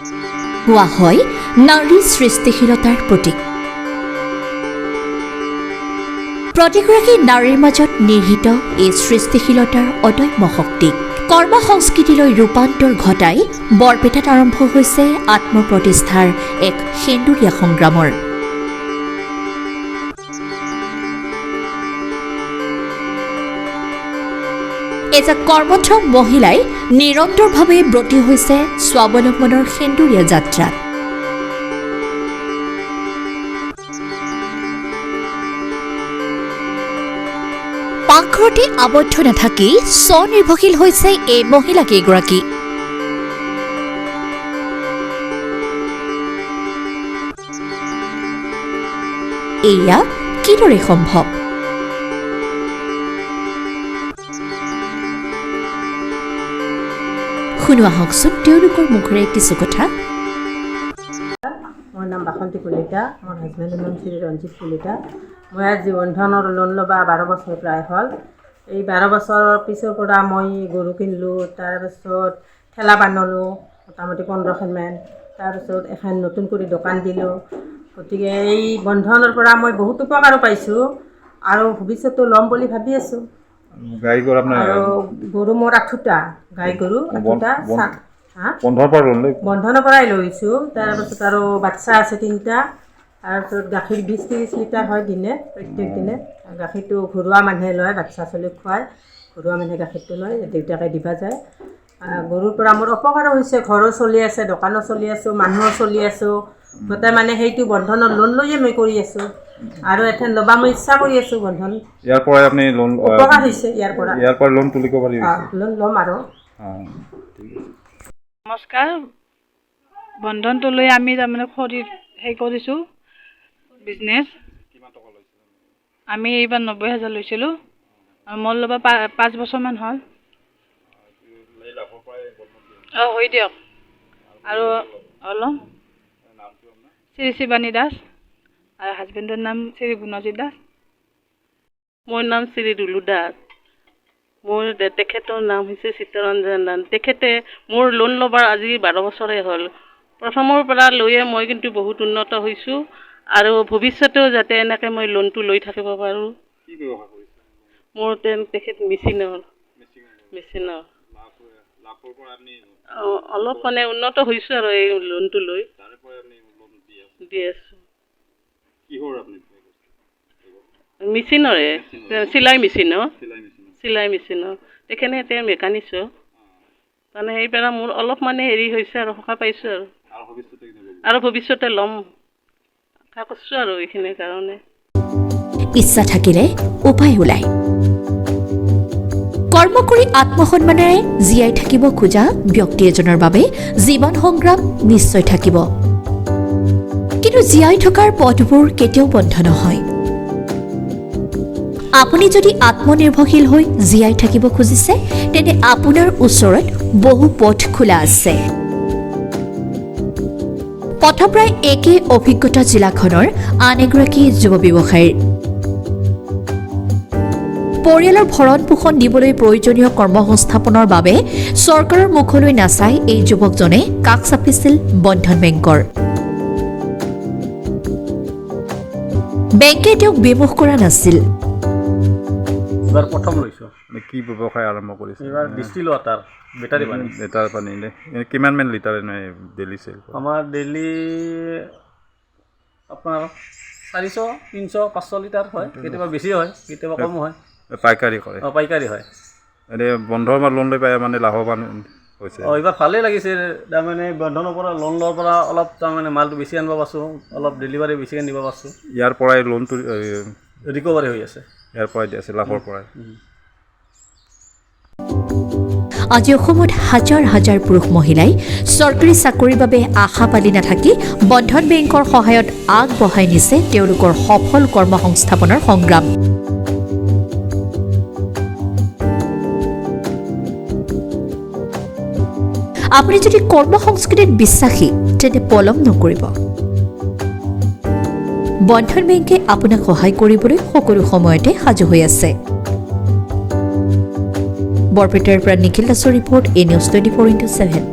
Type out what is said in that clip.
কোৱা হয় নাৰীৰ সৃষ্টিশীলতাৰ প্ৰতীক। প্ৰতিগৰাকী নাৰীৰ মাজত নিহিত এই সৃষ্টিশীলতাৰ অদম্য শক্তিক কৰ্ম সংস্কৃতিলৈ ৰূপান্তৰ ঘটাই বৰপেটাত আৰম্ভ হৈছে আত্মপ্ৰতিষ্ঠাৰ এক সেন্দুৰীয়া সংগ্ৰামৰ। এজাক কৰ্মঠ মহিলাই নিৰন্তৰভাৱে ব্ৰতী হৈছে স্বাৱলম্বনৰ সেন্দুৰীয়া যাত্ৰাত। পাকঘৰতে আবদ্ধ নাথাকি স্বনিৰ্ভৰশীল হৈছে এই মহিলাকেইগৰাকী। এয়া কিদৰে সম্ভৱ? শুনো আহকচোন তেওঁলোকৰ মুখেৰে কিছু কথা। মোৰ নাম বাসন্তী কলিতা, মোৰ হাজবেণ্ডৰ নাম শ্ৰী ৰঞ্জিত কলিতা। মই আজি বন্ধনৰ লোন ল'বা 12 বছৰ প্ৰায় হ'ল। এই 12 বছৰৰ পিছৰ পৰা মই গৰু কিনিলোঁ, তাৰপিছত ঠেলা বান্ধিলোঁ মোটামুটি 15খনমান, তাৰপিছত এখন নতুন কৰি দোকান দিলোঁ। গতিকে এই বন্ধনৰ পৰা মই বহুত উপকাৰো পাইছোঁ আৰু ভৱিষ্যতো ল'ম বুলি ভাবি আছোঁ। গাই গৰু আপোনাৰ আৰু গৰু মোৰ 8টা, গাই গৰু 8টা। বন্ধনৰ পৰাই লৈছোঁ। তাৰপিছত আৰু বাচ্চা আছে 3টা। তাৰপিছত গাখীৰ 20-30 লিটাৰ হয় দিনে, প্ৰত্যেক দিনে। গাখীৰটো ঘৰুৱা মানুহে লয়, বাচ্চা ছোৱালীক খুৱায়, ঘৰুৱা মানুহে গাখীৰটো লয়, দেউতাকে দিবা যায়। গৰুৰ পৰা মোৰ উপকাৰো হৈছে, ঘৰো চলি আছে, দোকানো চলি আছোঁ, মানুহো চলি আছোঁ। গোটেই মানে সেইটো বন্ধনৰ লোন লৈয়ে মই কৰি আছোঁ আৰু এখন ল'বা মই ইচ্ছা কৰি আছোঁ বন্ধন। ইয়াৰ পৰাই আপুনি লোন উপকাৰ হৈছে, ইয়াৰ পৰা লোন তুলিব পাৰিব? লোন ল'ম আৰু। নমস্কাৰ। বন্ধনটো লৈ আমি তাৰমানে কৰিছোঁ বিজনেছ। আমি এইবাৰ 90,000 লৈছিলোঁ আৰু মোৰ ল'ব 5 বছৰমান হ'ল। হৈ দিয়ক। আৰু অলপ শ্ৰী শিৱানী দাস আৰু হাজবেণ্ডৰ নাম শ্ৰী গুণজিৎ দাস। মোৰ নাম শ্ৰী দুলু দাস। মোৰ তেখেতৰ নাম হৈছে চিত্তৰঞ্জন দাস। তেখেতে মোৰ লোন ল'বাৰ আজি 12 বছৰে হ'ল। প্ৰথমৰ পৰা লৈয়ে মই কিন্তু বহুত উন্নত হৈছোঁ আৰু ভৱিষ্যতেও যাতে এনেকৈ মই লোনটো লৈ থাকিব পাৰোঁ। মোৰ তেখেত মেচিনৰ অলপ মানে উন্নত হৈছোঁ আৰু এই লোনটো লৈ দি আছোঁ। মেচিনৰে চিলাই মেচিনৰ তেখেতে মেকানিকো তাৰমানে সেইপৰা মোৰ অলপ মানে হেৰি হৈছে আৰু সকাহ পাইছোঁ আৰু ভৱিষ্যতে ল'ম আশা কৰিছোঁ আৰু এইখিনিৰ কাৰণে। ইচ্ছা থাকিলে উপায় ওলায়। কৰ্ম কৰি আত্মসন্মানেৰে জীয়াই থাকিব খোজা ব্যক্তি এজনৰ বাবে জীৱন সংগ্ৰাম নিশ্চয় থাকিব, কিন্তু জীয়াই থকাৰ পথবোৰ কেতিয়াও বন্ধ নহয়। আপুনি যদি আত্মনিৰ্ভৰশীল হৈ জীয়াই থাকিব খুজিছে, তেন্তে আপোনাৰ ওচৰত বহু পথ খোলা আছে। পথপ্ৰায় একে অভিজ্ঞতা জিলাখনৰ আন এগৰাকী যুৱ ব্যৱসায়ীৰ। পৰিয়ালৰ ভৰণ পোষণ দিবলৈ প্ৰয়োজনীয় কৰ্মসংস্থাপনৰ বাবে চৰকাৰৰ মুখলৈ নাচাই এই যুৱকজনে কাষ চাপিছিল বন্ধন বেংকৰ। বেংকে তেওঁক বিমুখ কৰা নাছিল। এবাৰ প্ৰথম লৈছোঁ। কি ব্যৱসায় আৰম্ভ কৰিছে? এইবাৰ ডিষ্টিল ৱাটাৰ, বেটাৰী পানী। কিমানমান লিটাৰ ডেইলি চেল? আমাৰ ডেইলি আপোনাৰ 400, 300, 500 লিটাৰ হয়। কেতিয়াবা বেছি হয়, কেতিয়াবা কম হয়। পাইকাৰী কৰে? পাইকাৰী হয়। এনেই বন্ধৰ লোন লৈ পাই মানে লাভৱান হৈছে? এইবাৰ ভালেই লাগিছে। তাৰমানে বন্ধনৰ পৰা লোন লোৱাৰ পৰা অলপ তাৰমানে মালটো বেছি আনিব পাৰছোঁ, অলপ ডেলিভাৰী বেছিকৈ নিব পাৰছোঁ। ইয়াৰ পৰাই লোনটো ৰিকভাৰী হৈ আছে। ইয়াৰ পৰাই দি আছে, লাভৰ পৰাই। আজি অসমত হাজাৰ হাজাৰ পুৰুষ মহিলাই চৰকাৰী চাকৰিৰ বাবে আশা পালি নাথাকি বন্ধন বেংকৰ সহায়ত আগবঢ়াই নিছে তেওঁলোকৰ সফল কৰ্মসংস্থাপনৰ সংগ্ৰাম। আপুনি যদি কৰ্মসংস্কৃতিত বিশ্বাসী, তেন্তে পলম নকৰিব। বন্ধন বেংকে আপোনাক সহায় কৰিবলৈ সকলো সময়তে সাজু হৈ আছে। বৰপেটাৰ পৰা নিখিল দাসৰ ৰিপৰ্ট, এ নিউজ 24/7।